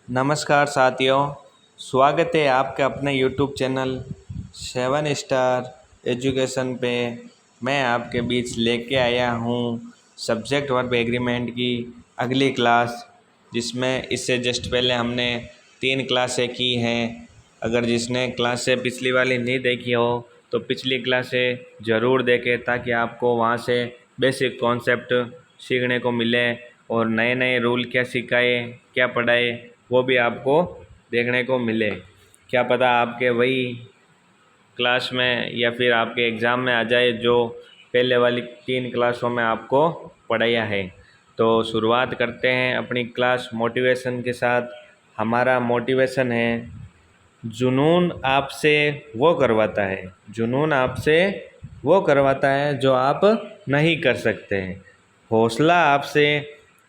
नमस्कार साथियों, स्वागत है आपके अपने यूट्यूब चैनल 7 स्टार एजुकेशन पे। मैं आपके बीच लेके आया हूँ सब्जेक्ट वर्ब एग्रीमेंट की अगली क्लास, जिसमें इससे जस्ट पहले हमने 3 क्लासें की हैं। अगर जिसने क्लासें पिछली वाली नहीं देखी हो तो पिछली क्लासें ज़रूर देखें, ताकि आपको वहाँ से बेसिक कॉन्सेप्ट सीखने को मिले और नए नए रूल क्या सिखाए क्या पढ़ाए वो भी आपको देखने को मिले। क्या पता आपके वही क्लास में या फिर आपके एग्ज़ाम में आ जाए जो पहले वाली 3 क्लासों में आपको पढ़ाया है। तो शुरुआत करते हैं अपनी क्लास मोटिवेशन के साथ। हमारा मोटिवेशन है, जुनून आपसे वो करवाता है, जुनून आपसे वो करवाता है जो आप नहीं कर सकते हैं। हौसला आपसे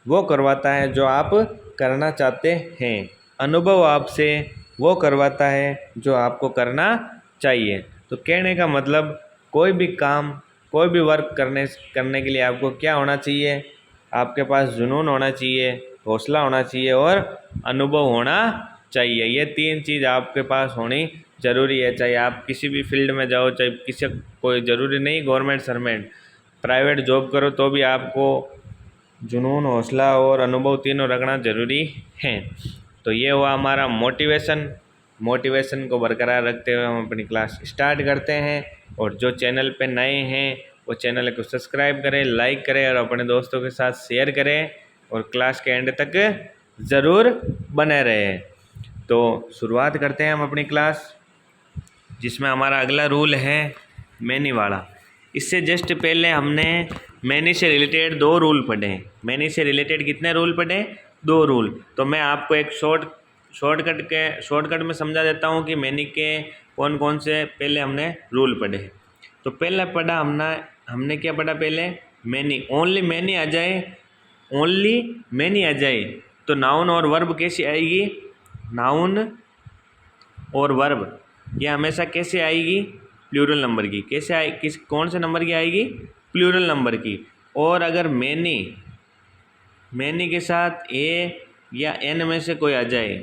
वो करवाता है जो आप करना चाहते हैं। अनुभव आपसे वो करवाता है जो आपको करना चाहिए। तो कहने का मतलब, कोई भी काम, कोई भी वर्क करने के लिए आपको क्या होना चाहिए? आपके पास जुनून होना चाहिए, हौसला होना चाहिए और अनुभव होना चाहिए। ये 3 चीज़ आपके पास होनी ज़रूरी है। चाहे आप किसी भी फील्ड में जाओ, चाहे किसी कोई ज़रूरी नहीं गवर्नमेंट सर्वेंट, प्राइवेट जॉब करो तो भी आपको जुनून, हौसला और अनुभव तीनों रखना ज़रूरी है। तो ये हुआ हमारा मोटिवेशन। मोटिवेशन को बरकरार रखते हुए हम अपनी क्लास स्टार्ट करते हैं। और जो चैनल पे नए हैं वो चैनल को सब्सक्राइब करें, लाइक करें और अपने दोस्तों के साथ शेयर करें और क्लास के एंड तक ज़रूर बने रहें। तो शुरुआत करते हैं हम अपनी क्लास, जिसमें हमारा अगला रूल है मैनी वाला। इससे जस्ट पहले हमने मैनी से रिलेटेड 2 रूल पढ़े हैं। मैनी से रिलेटेड कितने रूल पढ़े? 2 रूल। तो मैं आपको एक शॉर्टकट में समझा देता हूँ कि मैनी के कौन कौन से पहले हमने रूल पढ़े हैं। तो पहला पढ़ा हमने क्या पढ़ा पहले? मैनी। ओनली मैनी आ जाए, ओनली मैनी आ जाए तो नाउन और वर्ब कैसी आएगी? नाउन और वर्ब ये हमेशा कैसे आएगी? प्लूरल नंबर की। कैसे आए, कौन से नंबर की आएगी? प्लूरल नंबर की। और अगर मैनी के साथ ए या एन में से कोई आ जाए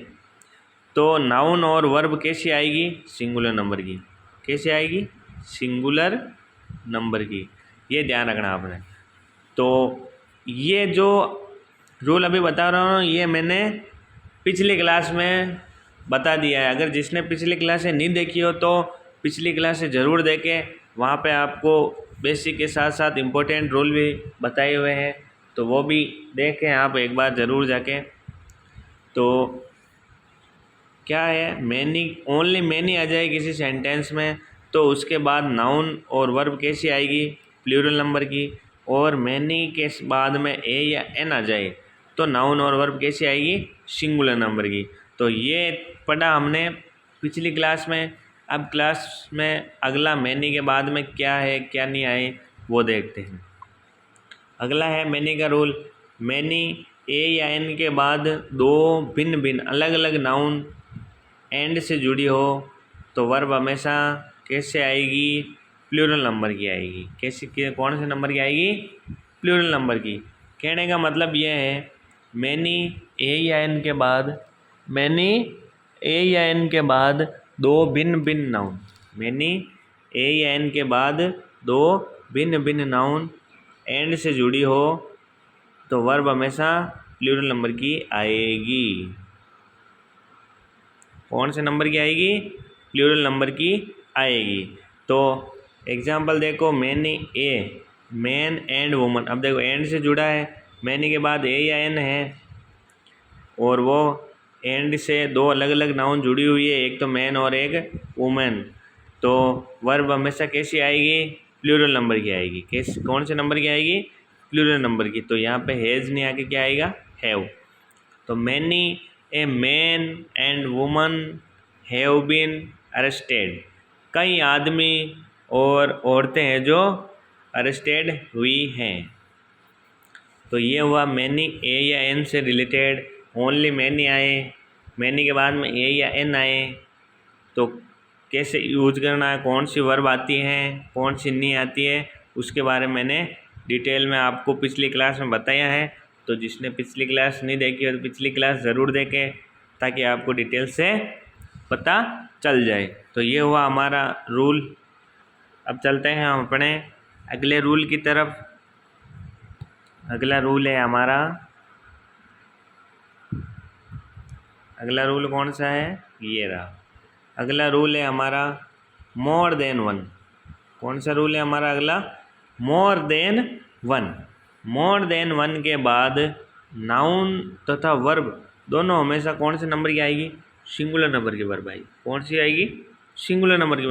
तो नाउन और वर्ब कैसी आएगी? सिंगुलर नंबर की। कैसे आएगी? सिंगुलर नंबर की। ये ध्यान रखना आपने। तो ये जो रूल अभी बता रहा हूँ ये मैंने पिछली क्लास में बता दिया है। अगर जिसने पिछली क्लासें नहीं देखी हो तो पिछली क्लासें ज़रूर देखें, वहाँ पे आपको बेसिक के साथ साथ इम्पोर्टेंट रूल भी बताए हुए हैं, तो वो भी देखें आप एक बार ज़रूर जाके। तो क्या है, मैनी, ओनली मैनी आ जाए किसी सेंटेंस में तो उसके बाद नाउन और वर्ब कैसी आएगी? प्लूरल नंबर की। और मैनी के बाद में ए या एन आ जाए तो नाउन और वर्ब कैसी आएगी? सिंगुलर नंबर की। तो ये पढ़ा हमने पिछली क्लास में। अब क्लास में अगला मैनी के बाद में क्या है क्या नहीं आए वो देखते हैं। अगला है मैनी का रूल। मैनी ए या एन के बाद 2 भिन्न भिन्न अलग अलग नाउन एंड से जुड़ी हो तो वर्ब हमेशा कैसे आएगी? प्लूरल नंबर की आएगी। कौन से नंबर की आएगी? प्लूरल नंबर की। कहने का मतलब यह है, मैनी ए या एन के बाद, मैनी ए या एन के बाद 2 भिन्न भिन्न नाउन, मैनी ए या एन के बाद 2 भिन्न भिन्न नाउन एंड से जुड़ी हो तो वर्ब हमेशा प्लूरल नंबर की आएगी। कौन से नंबर की आएगी? प्लूरल नंबर की आएगी। तो एग्जाम्पल देखो, many a, man and woman. अब देखो एंड से जुड़ा है, मैनी के बाद ए या एन है और वो एंड से 2 अलग अलग नाउन जुड़ी हुई है, एक तो मैन और एक वुमेन। तो वर्ब हमेशा कैसी आएगी? प्लूरल नंबर की आएगी। कौन से नंबर की आएगी? प्लूरल नंबर की। तो यहाँ पे हैज़ नहीं आके क्या आएगा? हैव। तो many a man and woman have been arrested. कई आदमी और औरतें हैं जो अरेस्टेड हुई हैं। तो ये हुआ मैनी ए या एन से रिलेटेड। ओनली मैनी आए, मैनी के बाद में ए या एन आए तो कैसे यूज करना है, कौन सी वर्ब आती हैं, कौन सी नहीं आती है, उसके बारे में मैंने डिटेल में आपको पिछली क्लास में बताया है। तो जिसने पिछली क्लास नहीं देखी हो तो पिछली क्लास ज़रूर देखें, ताकि आपको डिटेल से पता चल जाए। तो ये हुआ हमारा रूल। अब चलते हैं हम अपने अगले रूल की तरफ। अगला रूल है हमारा, अगला रूल कौन सा है, ये रहा। अगला रूल है हमारा मोर देन वन। कौन सा रूल है हमारा अगला, मोर than one. More than one के बाद नाउन तथा वर्ब दोनों हमेशा कौन से नंबर की आएगी, सिंगुलर नंबर की वर्ब आएगी। कौन सी आएगी, सिंगुलर नंबर की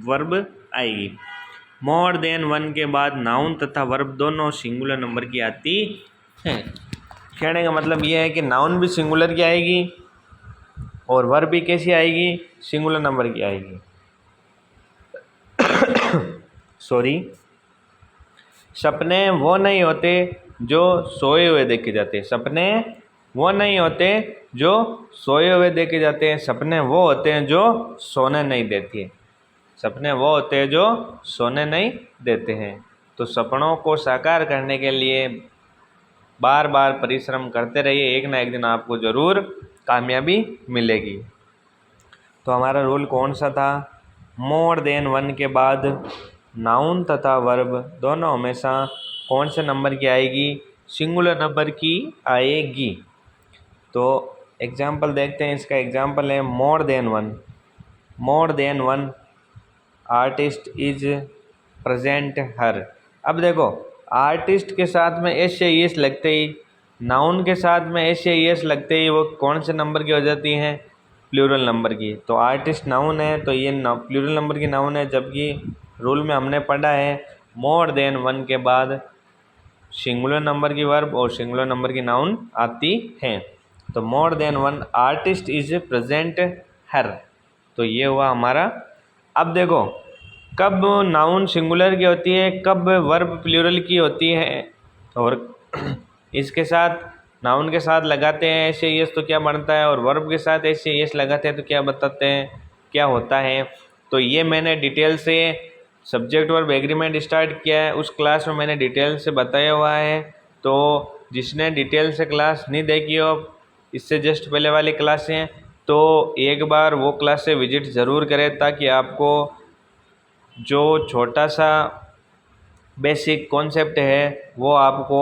वर्ब आएगी। मोर देन वन के बाद नाउन तथा वर्ब दोनों सिंगुलर नंबर की आती है। कहने का मतलब ये है कि नाउन भी सिंगुलर की आएगी और वर्ब भी कैसी आएगी, सिंगुलर नंबर की आएगी। सॉरी, सपने वो नहीं होते जो सोए हुए देखे जाते हैं। सपने वो नहीं होते जो सोए हुए देखे जाते हैं, सपने वो होते हैं जो सोने नहीं देती है। सपने वो होते हैं जो सोने नहीं देते हैं। तो सपनों को साकार करने के लिए बार बार परिश्रम करते रहिए, एक ना एक दिन आपको ज़रूर कामयाबी मिलेगी। तो हमारा रूल कौन सा था, मोर देन वन के बाद नाउन तथा वर्ब दोनों हमेशा कौन से नंबर की आएगी, सिंगुलर नंबर की आएगी। तो एग्जाम्पल देखते हैं, इसका एग्जाम्पल है more than one. More than one artist is present here. अब देखो, आर्टिस्ट के साथ में एस या एस लगते ही, नाउन के साथ में एस या एस लगते ही वो कौन से नंबर की हो जाती हैं, प्लूरल नंबर की। तो आर्टिस्ट नाउन है तो ये प्लूरल नंबर की नाउन है, जबकि रूल में हमने पढ़ा है मोर देन वन के बाद सिंगुलर नंबर की वर्ब और सिंगुलर नंबर की नाउन आती हैं। तो more than one artist is present here. तो ये हुआ हमारा। अब देखो, कब नाउन सिंगुलर की होती है, कब वर्ब प्लूरल की होती है, और इसके साथ नाउन के साथ लगाते हैं ऐसे यस तो क्या बनता है, और वर्ब के साथ ऐसे यस लगाते हैं तो क्या बताते हैं, क्या होता है। तो ये मैंने डिटेल से सब्जेक्ट वर्ब एग्रीमेंट स्टार्ट किया है, उस क्लास में मैंने डिटेल से बताया हुआ है। तो जिसने डिटेल से क्लास नहीं देखी हो, इससे जस्ट पहले वाली क्लासें, तो एक बार वो क्लास से विजिट ज़रूर करें, ताकि आपको जो छोटा सा बेसिक कॉन्सेप्ट है वो आपको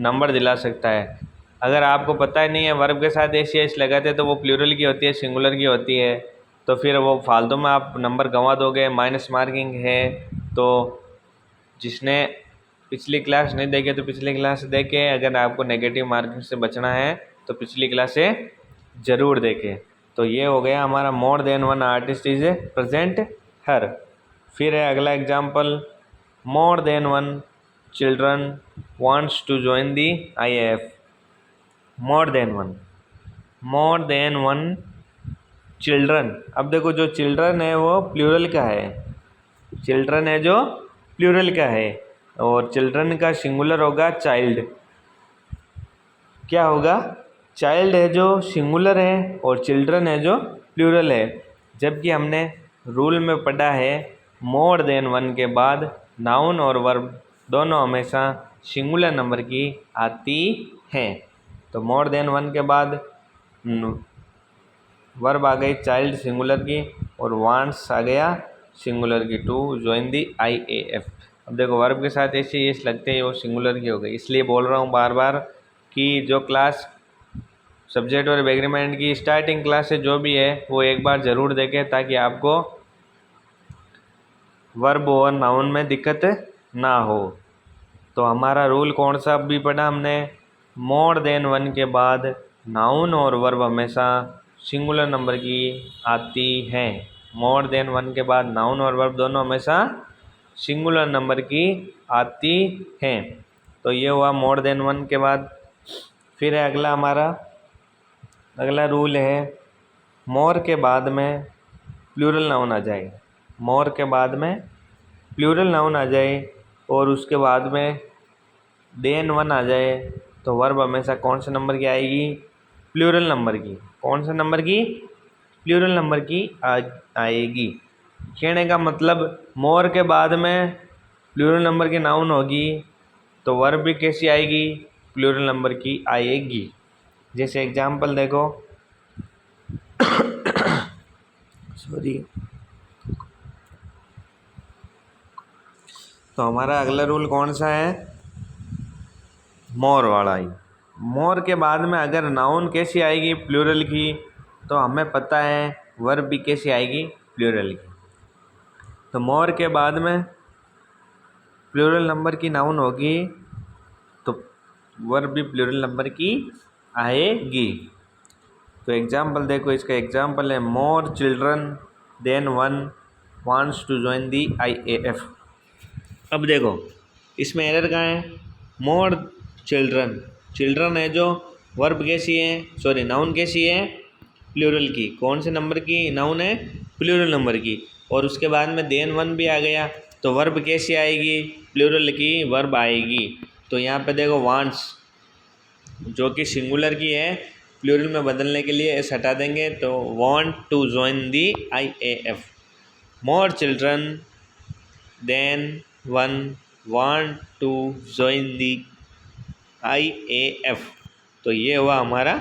नंबर दिला सकता है। अगर आपको पता ही नहीं है वर्ब के साथ एस एस लगाते हैं तो वो प्लूरल की होती है, सिंगुलर की होती है, तो फिर वो फालतू में आप नंबर गंवा दोगे, माइनस मार्किंग है। तो जिसने पिछली क्लास नहीं देखी तो पिछली क्लास देखें, अगर आपको नेगेटिव मार्किंग से बचना है तो पिछली क्लास से ज़रूर देखें। तो ये हो गया हमारा more than one artist is present here. फिर है अगला example, more than one children wants to join the IAF। More than one children. अब देखो, जो चिल्ड्रन है वो प्लूरल का है, चिल्ड्रन है जो प्लूरल का है, और चिल्ड्रन का सिंगुलर होगा चाइल्ड। क्या होगा, चाइल्ड है जो सिंगुलर है और चिल्ड्रन है जो प्लूरल है। जबकि हमने रूल में पढ़ा है मोर देन वन के बाद नाउन और वर्ब दोनों हमेशा सिंगुलर नंबर की आती हैं। तो मोर देन वन के बाद वर्ब आ गई चाइल्ड सिंगुलर की, और वांट्स आ गया सिंगुलर की, टू ज्वाइन दी IAF। अब देखो, वर्ब के साथ ऐसे ये लगते हैं वो सिंगुलर की हो गई। इसलिए बोल रहा हूँ बार बार कि जो क्लास सब्जेक्ट और एग्रीमेंट की स्टार्टिंग क्लास से जो भी है वो एक बार ज़रूर देखें, ताकि आपको वर्ब और नाउन में दिक्कत ना हो। तो हमारा रूल कौन सा भी पढ़ा हमने, मोर देन वन के बाद नाउन और वर्ब हमेशा सिंगुलर नंबर की आती हैं। मोर देन वन के बाद नाउन और वर्ब दोनों हमेशा सिंगुलर नंबर की आती हैं। तो ये हुआ मोर देन वन के बाद। फिर है अगला हमारा, अगला रूल है मोर के बाद में प्लूरल नाउन आ जाए। मोर के बाद में प्लूरल नाउन आ जाए और उसके बाद में देन वन आ जाए, तो वर्ब हमेशा कौन से नंबर की आएगी, प्लूरल नंबर की। कौन से नंबर की, प्लूरल नंबर की आएगी। कहने का मतलब मोर के बाद में प्लूरल नंबर की नाउन होगी तो वर्ब भी कैसी आएगी, प्लूरल नंबर की आएगी। जैसे एग्जाम्पल देखो, सॉरी। तो हमारा अगला रूल कौन सा है? मोर वाला ही। मोर के बाद में अगर नाउन कैसी आएगी प्लूरल की, तो हमें पता है वर्ब भी कैसी आएगी प्लूरल की। तो मोर के बाद में प्लूरल नंबर की नाउन होगी तो वर्ब भी प्लूरल नंबर की आएगी। तो एग्जाम्पल देखो, इसका एग्जाम्पल है more children than one wants to join the IAF। अब देखो इसमें एरर कहाँ है? मोर चिल्ड्रन, चिल्ड्रन है जो वर्ब कैसी है, सॉरी नाउन कैसी है? प्लूरल की। कौन से नंबर की नाउन है? प्लूरल नंबर की। और उसके बाद में देन वन भी आ गया तो वर्ब कैसी आएगी? प्लूरल की वर्ब आएगी। तो यहाँ पे देखो वांट्स जो कि सिंगुलर की है, प्लूरल में बदलने के लिए इस हटा देंगे तो want to join the IAF। More children than one want to join the IAF। तो ये हुआ हमारा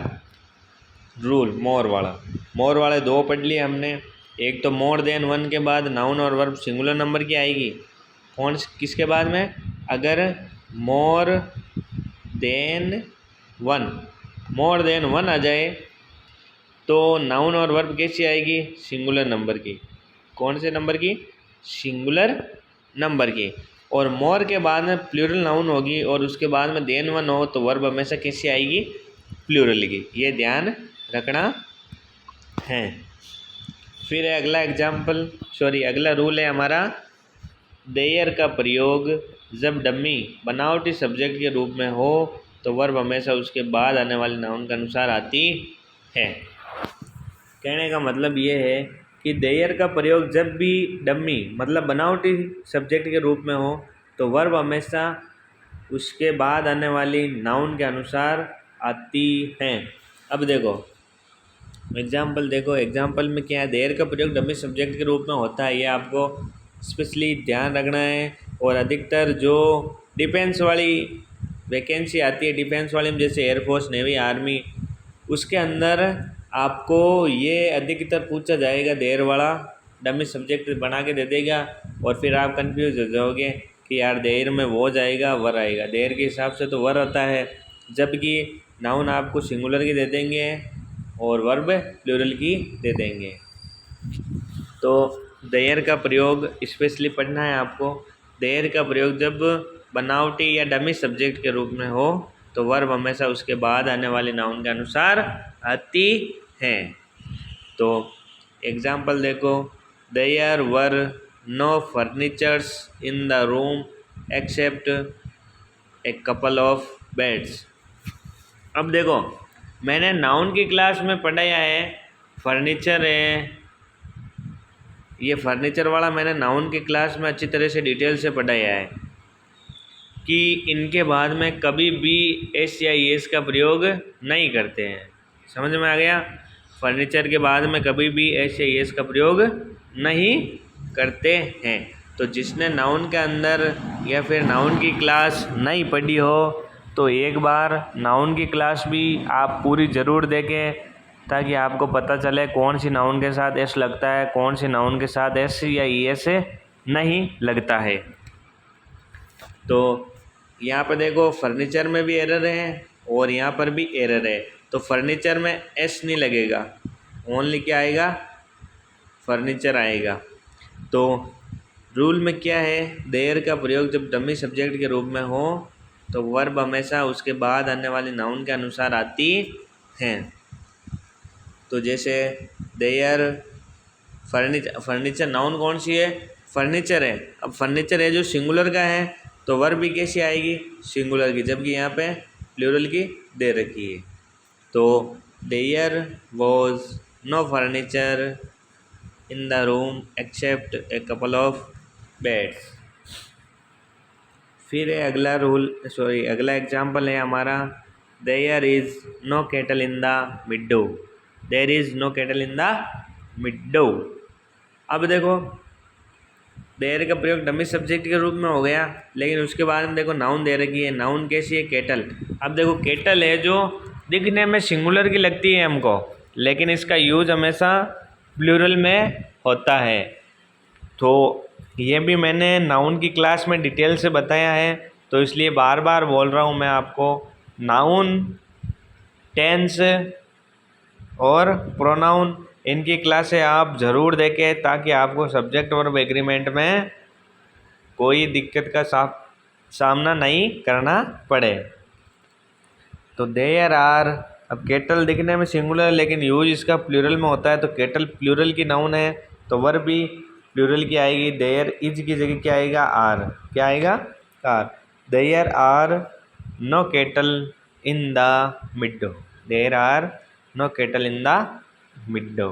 रूल मोर वाला। मोर वाले दो पढ़ लिए हमने। एक तो मोर देन वन के बाद नाउन और वर्ब सिंगुलर नंबर की आएगी। कौन किसके बाद में? अगर more than one, more than one आ जाए तो नाउन और वर्ब कैसी आएगी? सिंगुलर नंबर की। कौन से नंबर की? सिंगुलर नंबर की। और मोर के बाद में प्लूरल नाउन होगी और उसके बाद में देन वन हो तो वर्ब हमेशा कैसी आएगी? प्लूरल की। ये ध्यान रखना है। फिर अगला एग्जाम्पल, सॉरी अगला रूल है हमारा, देयर का प्रयोग जब डमी बनावटी सब्जेक्ट के रूप में हो तो वर्ब हमेशा उसके बाद आने वाले नाउन के अनुसार आती है। कहने का मतलब ये है कि देयर का प्रयोग जब भी डमी मतलब बनावटी सब्जेक्ट के रूप में हो तो वर्ब हमेशा उसके बाद आने वाली नाउन के अनुसार आती हैं। अब देखो एग्जाम्पल देखो, एग्जाम्पल में क्या है? देयर का प्रयोग डमी सब्जेक्ट के रूप में होता है, ये आपको स्पेशली ध्यान रखना है। और अधिकतर जो डिफेंस वाली वैकेंसी आती है, डिफेंस वाली में जैसे एयरफोर्स, नेवी, आर्मी, उसके अंदर आपको ये अधिकतर पूछा जाएगा, देयर वाला डमी सब्जेक्ट बना के दे देगा और फिर आप कंफ्यूज हो जाओगे कि यार देयर में वो जाएगा वर आएगा। देयर के हिसाब से तो वर आता है, जबकि नाउन आपको सिंगुलर की दे देंगे और वर्ब प्लूरल की दे देंगे। तो देयर का प्रयोग स्पेशली पढ़ना है आपको। देयर का प्रयोग जब बनावटी या डमी सब्जेक्ट के रूप में हो तो वर्ब हमेशा उसके बाद आने वाले नाउन के अनुसार आती हैं। तो एग्जाम्पल देखो, there were no furnitures in the room except a couple of beds. अब देखो मैंने नाउन की क्लास में पढ़ाया है फर्नीचर है, ये फर्नीचर वाला मैंने नाउन की क्लास में अच्छी तरह से डिटेल से पढ़ाया है कि इनके बाद में कभी भी एस या एस का प्रयोग नहीं करते हैं। समझ में आ गया? फर्नीचर के बाद में कभी भी एस या एस का प्रयोग नहीं करते हैं। तो जिसने नाउन के अंदर या फिर नाउन की क्लास नहीं पढ़ी हो तो एक बार नाउन की क्लास भी आप पूरी ज़रूर देखें, ताकि आपको पता चले कौन सी नाउन के साथ एस लगता है, कौन सी नाउन के साथ एस या एस नहीं लगता है। तो यहाँ पर देखो फर्नीचर में भी एरर है और यहाँ पर भी एरर है। तो फर्नीचर में एस नहीं लगेगा, ओनली क्या आएगा? फर्नीचर आएगा। तो रूल में क्या है? देयर का प्रयोग जब डमी सब्जेक्ट के रूप में हो तो वर्ब हमेशा उसके बाद आने वाले नाउन के अनुसार आती हैं। तो जैसे देयर फर्नीचर नाउन कौन सी है? फर्नीचर है। अब फर्नीचर है जो सिंगुलर का है तो वर्ब भी कैसी आएगी? सिंगुलर की, जबकि यहाँ पे प्लूरल की दे रखी है। तो there was no furniture in the room except a couple of beds. फिर अगला अगला एग्जाम्पल है हमारा, there is no cattle in the meadow. There is no cattle in the meadow. अब देखो देयर का प्रयोग डमी सब्जेक्ट के रूप में हो गया, लेकिन उसके बाद में देखो नाउन दे रखी है। नाउन कैसी है? केटल। अब देखो केटल है जो दिखने में सिंगुलर की लगती है हमको, लेकिन इसका यूज हमेशा प्लूरल में होता है। तो ये भी मैंने नाउन की क्लास में डिटेल से बताया है, तो इसलिए बार बार बोल रहा हूँ मैं आपको। नाउन, टेंस और प्रोनाउन, इनकी क्लासें आप ज़रूर देखें ताकि आपको सब्जेक्ट वर्ब एग्रीमेंट में कोई दिक्कत का सामना नहीं करना पड़े। तो देयर आर, अब केटल दिखने में सिंगुलर है लेकिन यूज इसका प्लूरल में होता है, तो केटल प्लूरल की नाउन है तो वर्ब भी प्लूरल की आएगी। देयर इज की जगह क्या आएगा? आर। क्या आएगा? Are. There are no cattle in the meadow. There are no cattle in the meadow.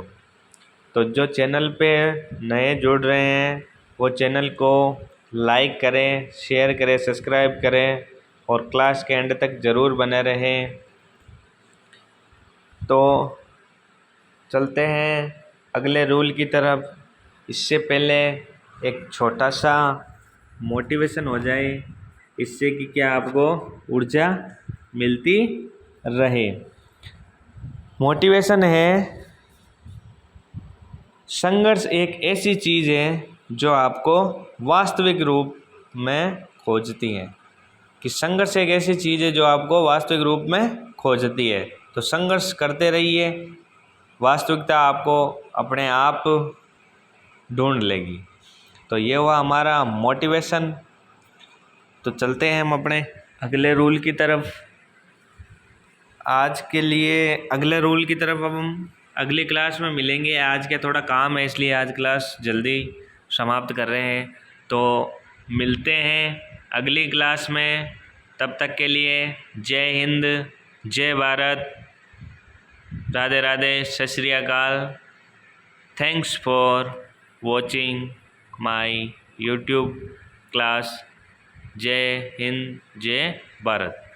तो जो चैनल पे नए जुड़ रहे हैं वो चैनल को लाइक करें, शेयर करें, सब्सक्राइब करें और क्लास के एंड तक ज़रूर बने रहें। तो चलते हैं अगले रूल की तरफ। इससे पहले एक छोटा सा मोटिवेशन हो जाए, इससे कि क्या आपको ऊर्जा मिलती रहे। मोटिवेशन है, संघर्ष एक ऐसी चीज़ है जो आपको वास्तविक रूप में खोजती है। कि संघर्ष एक ऐसी चीज़ है जो आपको वास्तविक रूप में खोजती है। तो संघर्ष करते रहिए, वास्तविकता आपको अपने आप ढूंढ लेगी। तो ये हुआ हमारा मोटिवेशन। तो चलते हैं हम अपने अगले रूल की तरफ। आज के लिए अगले रूल की तरफ अब हम अगली क्लास में मिलेंगे। आज का थोड़ा काम है इसलिए आज क्लास जल्दी समाप्त कर रहे हैं। तो मिलते हैं अगली क्लास में। तब तक के लिए जय हिंद, जय भारत, राधे राधे, सत श्री अकाल। Thanks for watching my YouTube class. जय हिंद, जय भारत।